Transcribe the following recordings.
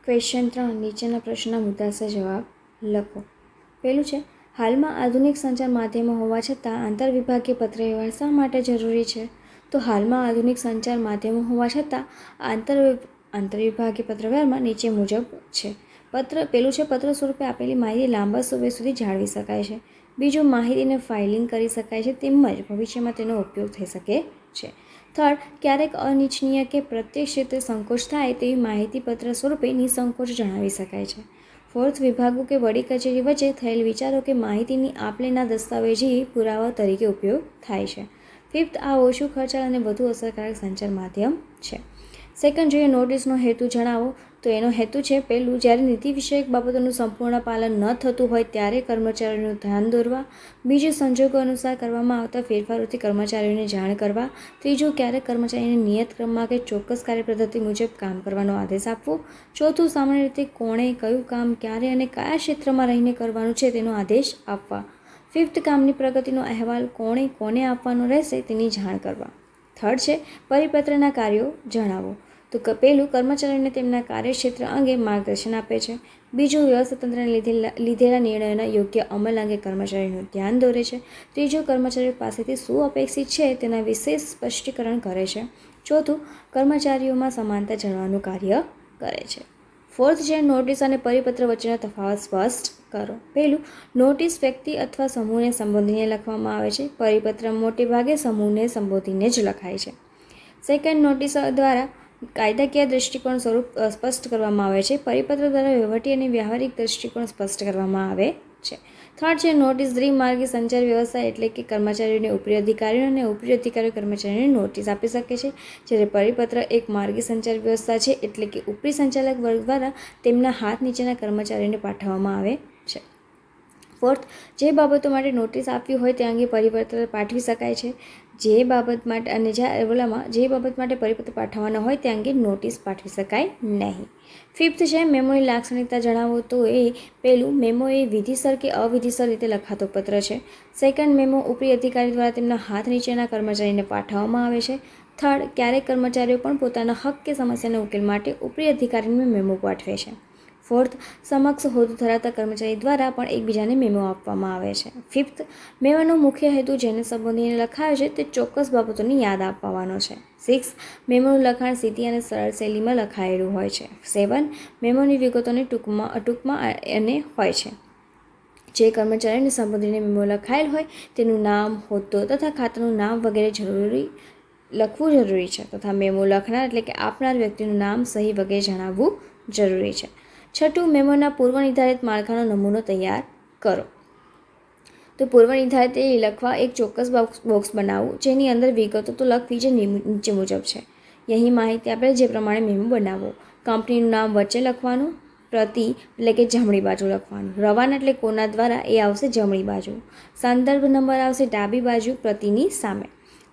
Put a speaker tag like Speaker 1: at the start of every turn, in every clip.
Speaker 1: Question 3 નીચેના પ્રશ્નના મુદ્દાસર જવાબ લખો. પહેલું છે, હાલમાં આધુનિક સંચાર માધ્યમો હોવા છતાં આંતરવિભાગીય પત્રવ્યવહાર શા માટે જરૂરી છે? તો હાલમાં આધુનિક સંચાર માધ્યમો હોવા છતાં આંતરવિભાગીય પત્રવ્યવહારમાં નીચે મુજબ છે. પહેલું છે, પત્ર સ્વરૂપે આપેલી માહિતી લાંબા સમય સુધી જાળવી શકાય છે. બીજું, માહિતીને ફાઇલિંગ કરી શકાય છે તેમજ ભવિષ્યમાં તેનો ઉપયોગ થઈ શકે છે. થર્ડ, ક્યારેક અનિચ્છનીય કે પ્રત્યેક ક્ષેત્રે સંકોચ થાય તેવી માહિતી પત્ર સ્વરૂપે નિસંકોચ જણાવી શકાય છે. ફોર્થ, વિભાગો કે વડી કચેરી વચ્ચે થયેલ વિચારો કે માહિતીની આપલેના દસ્તાવેજી પુરાવા તરીકે ઉપયોગ થાય છે. ફિફ્થ, આ ઓછું ખર્ચાળ અને વધુ અસરકારક સંચાર માધ્યમ છે. સેકન્ડ જોઈએ, નોટિસનો હેતુ જણાવો. તો એનો હેતુ છે, પહેલું, જ્યારે નીતિ વિષયક બાબતોનું સંપૂર્ણ પાલન ન થતું હોય ત્યારે કર્મચારીઓનું ધ્યાન દોરવા. બીજું, સંજોગો અનુસાર કરવામાં આવતા ફેરફારોથી કર્મચારીઓને જાણ કરવા. ત્રીજું, ક્યારેક કર્મચારીને નિયત ક્રમમાં કે ચોક્કસ કાર્યપદ્ધતિ મુજબ કામ કરવાનો આદેશ આપવો. ચોથું, સામાન્ય રીતે કોણે કયું કામ ક્યારે અને કયા ક્ષેત્રમાં રહીને કરવાનું છે તેનો આદેશ આપવા. ફિફ્થ, કામની પ્રગતિનો અહેવાલ કોને આપવાનો રહેશે તેની જાણ કરવા. થર્ડ છે, પરિપત્રના કાર્યો જણાવો. તો પહેલું, કર્મચારીઓને તેમના કાર્યક્ષેત્ર અંગે માર્ગદર્શન આપે છે. બીજું, વ્યવસ્થા તંત્રને લીધેલા નિર્ણયોના યોગ્ય અમલ અંગે કર્મચારીનું ધ્યાન દોરે છે. ત્રીજું, કર્મચારીઓ પાસેથી શું અપેક્ષિત છે તેના વિશેષ સ્પષ્ટીકરણ કરે છે. ચોથું, કર્મચારીઓમાં સમાનતા જાણવાનું કાર્ય કરે છે. ફોર્થ છે, નોટિસ અને પરિપત્ર વચ્ચેનો તફાવત સ્પષ્ટ કરો. પહેલું, નોટિસ વ્યક્તિ અથવા સમૂહને સંબોધીને લખવામાં આવે છે. પરિપત્ર મોટે ભાગે સમૂહને સંબોધીને જ લખાય છે. સેકન્ડ, નોટિસ દ્વારા કાયદાકીય દૃષ્ટિકોણ સ્વરૂપ સ્પષ્ટ કરવામાં આવે છે. પરિપત્ર દ્વારા વહીવટી અને વ્યવહારિક દૃષ્ટિકોણ સ્પષ્ટ કરવામાં આવે છે. થર્ડ છે, નોટિસ દ્વિમાર્ગી સંચાર વ્યવસ્થા એટલે કે કર્મચારીઓને ઉપરી અધિકારીઓ અને ઉપરી અધિકારીઓ કર્મચારીઓને નોટિસ આપી શકે છે. જ્યારે પરિપત્ર એક માર્ગી સંચાર વ્યવસ્થા છે એટલે કે ઉપરી સંચાલક વર્ગ દ્વારા તેમના હાથ નીચેના કર્મચારીઓને પાઠવવામાં આવે છે. ફોર્થ, જે બાબતો માટે નોટિસ આપવી હોય તે અંગે પરિપત્ર પાઠવી શકાય છે. જે બાબત માટે પરિપત્ર પાઠવવાનો હોય તે અંગે નોટિસ પાઠવી શકાય નહીં. ફિફ્થ છે, મેમોની લાક્ષણિકતા જણાવો. તો પહેલું, મેમો એ વિધિસર કે અવિધિસર રીતે લખાતો પત્ર છે. સેકન્ડ, મેમો ઉપરી અધિકારી દ્વારા તેમના હાથ નીચેના કર્મચારીને પાઠવવામાં આવે છે. થર્ડ, ક્યારેક કર્મચારીઓ પણ પોતાના હક કે સમસ્યાના ઉકેલ માટે ઉપરી અધિકારીને મેમો પાઠવે છે. ફોર્થ, સમકક્ષ હોદ્દો ધરાવતા કર્મચારી દ્વારા પણ એકબીજાને મેમો આપવામાં આવે છે. ફિફ્થ, મેમોનો મુખ્ય હેતુ જેને સંબોધીને લખાયો છે તે ચોક્કસ બાબતોની યાદ અપાવવાનો છે. સિક્સ, મેમોનું લખાણ સીધી અને સરળ શૈલીમાં લખાયેલું હોય છે. 7, મેમોની વિગતોને ટૂંકમાં અને હોય છે. જે કર્મચારીને સંબોધીને મેમો લખાયેલ હોય તેનું નામ, હોદ્દો તથા ખાતાનું નામ વગેરે લખવું જરૂરી છે તથા મેમો લખનાર એટલે કે આપનાર વ્યક્તિનું નામ, સહી વગેરે જણાવવું જરૂરી છે. છઠ્ઠું, મેમોના પૂર્વનિર્ધારિત માળખાનો નમૂનો તૈયાર કરો. તો પૂર્વનિર્ધારિત લખવા એક ચોક્કસ બોક્સ બનાવવું જેની અંદર વિગતો તો લખવી જે નીચે મુજબ છે. અહીં માહિતી આપેલ જે પ્રમાણે મેમો બનાવવો. કંપનીનું નામ વચ્ચે લખવાનું, પ્રતિ એટલે કે જમણી બાજુ લખવાનું, રવાના એટલે કોના દ્વારા એ આવશે જમણી બાજુ, સંદર્ભ નંબર આવશે ડાબી બાજુ પ્રતિની સામે,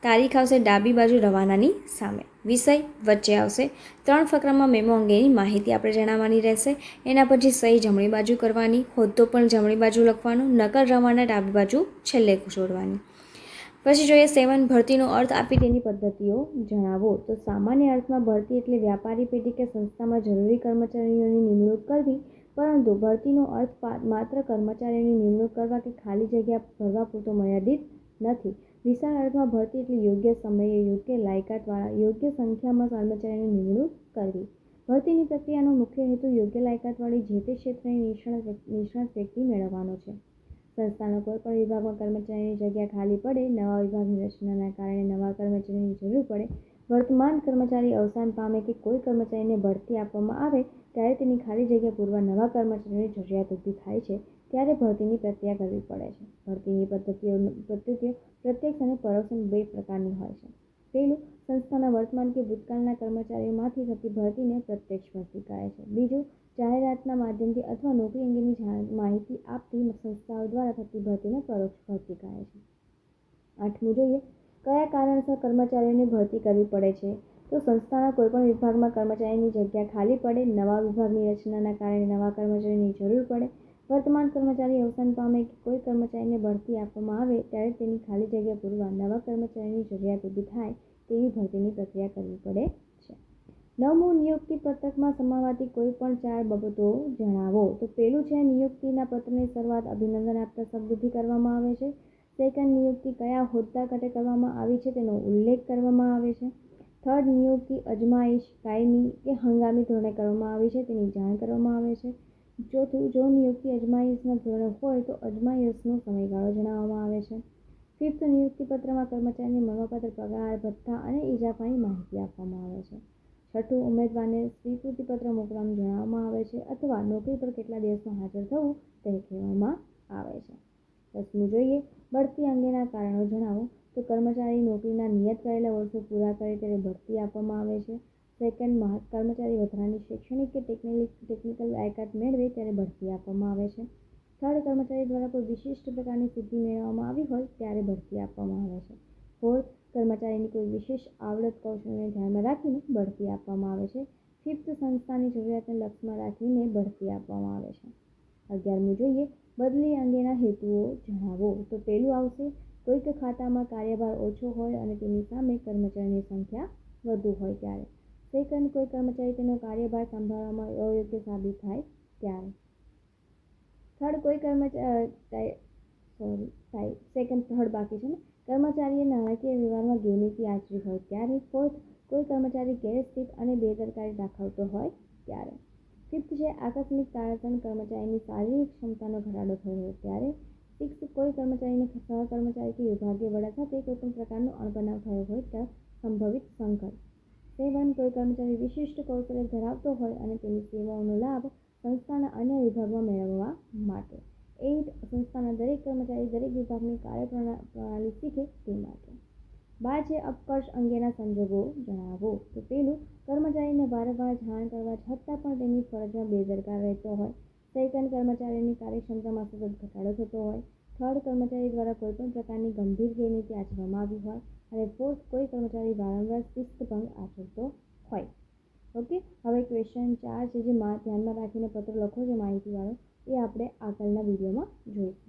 Speaker 1: તારીખ આવશે ડાબી બાજુ રવાનાની સામે, વિષય વચ્ચે આવશે. 3 ફકરામાં મેમો અંગેની માહિતી આપણે જણાવવાની રહેશે. એના પછી સહી જમણી બાજુ કરવાની, હોદ્દો પણ જમણી બાજુ લખવાનો, નકલ રવાના ડાબી બાજુ છેલ્લે જોડવાની. પછી જોઈએ 7, ભરતીનો અર્થ આપી તેની પદ્ધતિઓ જણાવો. તો સામાન્ય અર્થમાં ભરતી એટલે વ્યાપારી પેઢી કે સંસ્થામાં જરૂરી કર્મચારીઓની નિમણૂક કરવી, પરંતુ ભરતીનો અર્થ માત્ર કર્મચારીઓની નિમણૂક કરવા કે ખાલી જગ્યા ભરવા પૂરતો મર્યાદિત નથી. વિશાળ અર્થમાં ભરતી એટલે યોગ્ય સમયે યોગ્ય લાયકાતવાળા યોગ્ય સંખ્યામાં કર્મચારીઓની નિમણૂક કરવી. ભરતીની પ્રક્રિયાનો મુખ્ય હેતુ યોગ્ય લાયકાતવાળી જે તે ક્ષેત્રની નિષ્ણાત વ્યક્તિ મેળવવાનો છે. સંસ્થાના કોઈપણ વિભાગમાં કર્મચારીની જગ્યા ખાલી પડે, નવા વિભાગની રચનાના કારણે નવા કર્મચારીની જરૂર પડે, વર્તમાન કર્મચારી અવસાન પામે કે કોઈ કર્મચારીને બઢતી આપવામાં આવે ત્યારે તેની ખાલી જગ્યા પૂરવા નવા કર્મચારીઓની જરૂરિયાત ઊભી થાય છે ત્યારે ભરતીની પ્રક્રિયા કરવી પડે છે. ભરતીની પદ્ધતિઓ પ્રત્યક્ષ અને પરોક્ષ 2 પ્રકારની હોય છે. પહેલું, સંસ્થાના વર્તમાન કે ભૂતકાળના કર્મચારીઓમાંથી થતી ભરતીને પ્રત્યક્ષ ભરતી કહે છે. બીજું, જાહેરાતના માધ્યમથી અથવા નોકરી અંગેની માહિતી આપતી સંસ્થાઓ દ્વારા થતી ભરતીને પરોક્ષ ભરતી કહે છે. 8મું જોઈએ, કયા કારણસર કર્મચારીઓની ભરતી કરવી પડે છે. તો સંસ્થાના કોઈપણ વિભાગમાં કર્મચારીની જગ્યા ખાલી પડે, નવા વિભાગની રચનાના કારણે નવા કર્મચારીની જરૂર પડે, વર્તમાન કર્મચારી અવસાન પામે કે કોઈ કર્મચારીને બઢતી આપવામાં આવે ત્યારે તેની ખાલી જગ્યા પૂરવા નવા કર્મચારીની જરૂરિયાત ઊભી થાય તેવી ભરતીની પ્રક્રિયા કરવી પડે છે. 9મું નિયુક્તિ પત્રકમાં સમાવાતી કોઈ પણ 4 બાબતો જણાવો. તો પહેલું છે નિયુક્તિના પત્રની શરૂઆત અભિનંદન આપતા શબ્દોથી કરવામાં આવે છે. સેકન્ડ, નિયુક્તિ કયા હોદ્દા માટે કરવામાં આવી છે તેનો ઉલ્લેખ કરવામાં આવે છે. થર્ડ, નિયુક્તિ અજમાયશ, કાયમી કે હંગામી ધોરણે કરવામાં આવી છે તેની જાણ કરવામાં આવે છે. ચોથું, જો નિયુક્તિ અજમાયશના ધોરણે હોય તો અજમાયશનો સમયગાળો જણાવવામાં આવે છે. ફિફ્થ, નિયુક્તિપત્રમાં કર્મચારીને મળવાપાત્ર પગાર, ભથ્થા અને ઇજાફાની માહિતી આપવામાં આવે છે. છઠ્ઠું, ઉમેદવારને સ્વીકૃતિપત્ર મોકલવાનું જણાવવામાં આવે છે અથવા નોકરી પર કેટલા દિવસમાં હાજર થવું તે કહેવામાં આવે છે. 10મું જોઈએ, બઢતી અંગેના કારણો જણાવો. તો કર્મચારી નોકરીના નિયત કરેલા વર્ષો પૂરા કરે ત્યારે બઢતી આપવામાં આવે છે. સેકન્ડ, કર્મચારી વધારાની શૈક્ષણિક કે ટેકનિકલ લાયકાત મેળવે ત્યારે બઢતી આપવામાં આવે છે. થર્ડ, કર્મચારી દ્વારા કોઈ વિશિષ્ટ પ્રકારની સિદ્ધિ મેળવવામાં આવી હોય ત્યારે બઢતી આપવામાં આવે છે. ફોર્થ, કર્મચારીની કોઈ વિશેષ આવડત કૌશલ્યને ધ્યાનમાં રાખીને બઢતી આપવામાં આવે છે. ફિફ્થ, સંસ્થાની જરૂરિયાતને લક્ષ્યમાં રાખીને બઢતી આપવામાં આવે છે. 11મું જોઈએ, બદલી અંગેના હેતુઓ જણાવો. તો પહેલું આવશે, કોઈક ખાતામાં કાર્યભાર ઓછો હોય અને તેની સામે કર્મચારીની સંખ્યા વધુ હોય ત્યારે. સેકન્ડ, કોઈ કર્મચારી તેનો કાર્યભાર સંભાળવામાં અયોગ્ય સાબિત થાય ત્યારે. થર્ડ, કોઈ થર્ડ બાકી છે ને, કર્મચારીએ નાણાકીય વ્યવહારમાં ગેરરીતિ આચરી હોય ત્યારે. ફોર્થ, કોઈ કર્મચારી ગેરસ્થિત અને બેદરકારી દાખવતો હોય ત્યારે. ફિફ્થ છે, આકસ્મિક કારણસર કર્મચારીની શારીરિક ક્ષમતાનો ઘટાડો થયો હોય ત્યારે. સિક્સ્થ, કોઈ કર્મચારીને સહકર્મચારી કે વિભાગીય વડા સાથે કોઈપણ પ્રકારનો અણબનાવ થયો હોય ત્યારે સંભવિત સંઘર્ષ. 7, કોઈ કર્મચારી વિશિષ્ટ કૌશલ્ય ધરાવતો હોય અને તેની સેવાઓનો લાભ સંસ્થાના અન્ય વિભાગમાં મેળવવા માટે. 8, સંસ્થાના દરેક કર્મચારી દરેક વિભાગની કાર્યપ્રણાલી શીખે તે માટે. 12 છે, અપકર્ષ અંગેના સંજોગો જણાવો. તો પહેલું, કર્મચારીને વારંવાર જાણ કરવા છતાં પણ તેની ફરજમાં બેદરકાર રહેતો હોય. સેકન્ડ, કર્મચારીની કાર્યક્ષમતામાં સતત ઘટાડો થતો હોય. થર્ડ, કર્મચારી દ્વારા કોઈપણ પ્રકારની ગંભીર ગેરરીતિ આચરવામાં આવી હોય. અને ફોર્થ, કોઈ કર્મચારી વારંવાર શિસ્તભંગ આચરતો હોય. ઓકે, હવે ક્વેશ્ચન 4 છે જે ધ્યાનમાં રાખીને પત્ર લખો છો માહિતીવાળો, એ આપણે આગળના વિડીયોમાં જોઈશું.